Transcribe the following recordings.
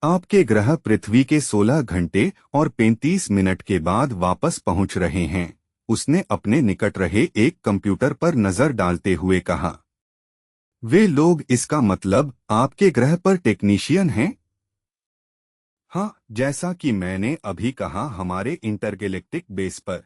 आपके ग्रह पृथ्वी के 16 घंटे और 35 मिनट के बाद वापस पहुंच रहे हैं। उसने अपने निकट रहे एक कंप्यूटर पर नजर डालते हुए कहा। वे लोग, इसका मतलब आपके ग्रह पर टेक्नीशियन हैं? हाँ, जैसा कि मैंने अभी कहा, हमारे इंटरगैलेक्टिक बेस पर।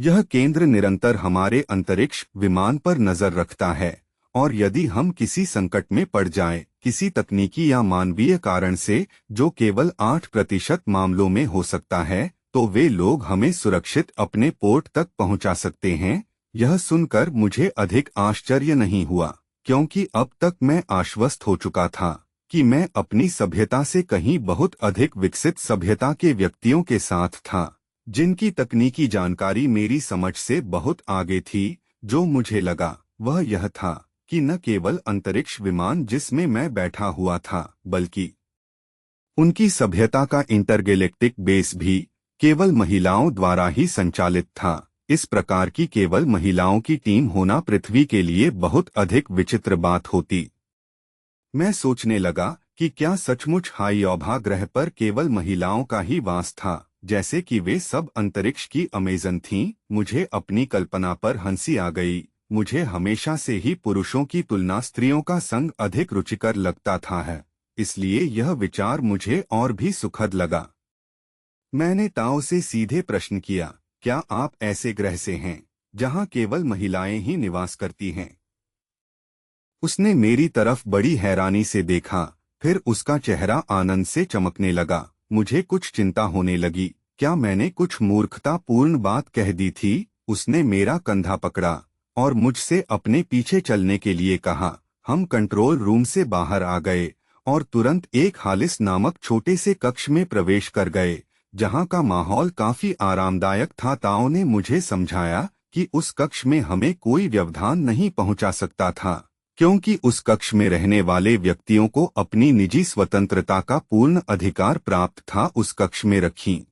यह केंद्र निरंतर हमारे अंतरिक्ष विमान पर नजर रखता है, और यदि हम किसी संकट में पड़ जाएं, किसी तकनीकी या मानवीय कारण से, जो केवल 8% मामलों में हो सकता है, तो वे लोग हमें सुरक्षित अपने पोर्ट तक पहुंचा सकते हैं। यह सुनकर मुझे अधिक आश्चर्य नहीं हुआ, क्योंकि अब तक मैं आश्वस्त हो चुका था कि मैं अपनी सभ्यता से कहीं बहुत अधिक विकसित सभ्यता के व्यक्तियों के साथ था, जिनकी तकनीकी जानकारी मेरी समझ से बहुत आगे थी। जो मुझे लगा वह यह था कि न केवल अंतरिक्ष विमान जिसमें मैं बैठा हुआ था, बल्कि उनकी सभ्यता का इंटरगैलेक्टिक बेस भी केवल महिलाओं द्वारा ही संचालित था। इस प्रकार की केवल महिलाओं की टीम होना पृथ्वी के लिए बहुत अधिक विचित्र बात होती। मैं सोचने लगा कि क्या सचमुच हाइओभा ग्रह पर केवल महिलाओं का ही वास था, जैसे कि वे सब अंतरिक्ष की अमेजन थीं। मुझे अपनी कल्पना पर हंसी आ गई। मुझे हमेशा से ही पुरुषों की तुलना स्त्रियों का संग अधिक रुचिकर लगता था है, इसलिए यह विचार मुझे और भी सुखद लगा। मैंने ताओ से सीधे प्रश्न किया, क्या आप ऐसे ग्रह से हैं जहां केवल महिलाएं ही निवास करती हैं? उसने मेरी तरफ बड़ी हैरानी से देखा, फिर उसका चेहरा आनंद से चमकने लगा। मुझे कुछ चिंता होने लगी। क्या मैंने कुछ मूर्खतापूर्ण बात कह दी थी? उसने मेरा कंधा पकड़ा और मुझसे अपने पीछे चलने के लिए कहा। हम कंट्रोल रूम से बाहर आ गए और तुरंत एक हालिस नामक छोटे से कक्ष में प्रवेश कर गए, जहां का माहौल काफी आरामदायक था। ताओ ने मुझे समझाया कि उस कक्ष में हमें कोई व्यवधान नहीं पहुंचा सकता था, क्योंकि उस कक्ष में रहने वाले व्यक्तियों को अपनी निजी स्वतंत्रता का पूर्ण अधिकार प्राप्त था। उस कक्ष में रखी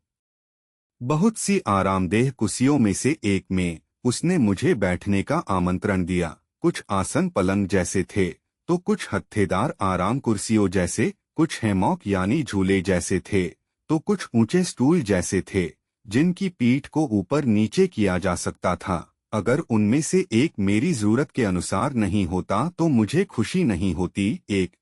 बहुत सी आरामदेह कुर्सियों में से एक में उसने मुझे बैठने का आमंत्रण दिया। कुछ आसन पलंग जैसे थे, तो कुछ हत्थेदार आराम कुर्सियों जैसे, कुछ हैमॉक यानी झूले जैसे थे, तो कुछ ऊंचे स्टूल जैसे थे, जिनकी पीठ को ऊपर नीचे किया जा सकता था। अगर उनमें से एक मेरी जरूरत के अनुसार नहीं होता तो मुझे खुशी नहीं होती। एक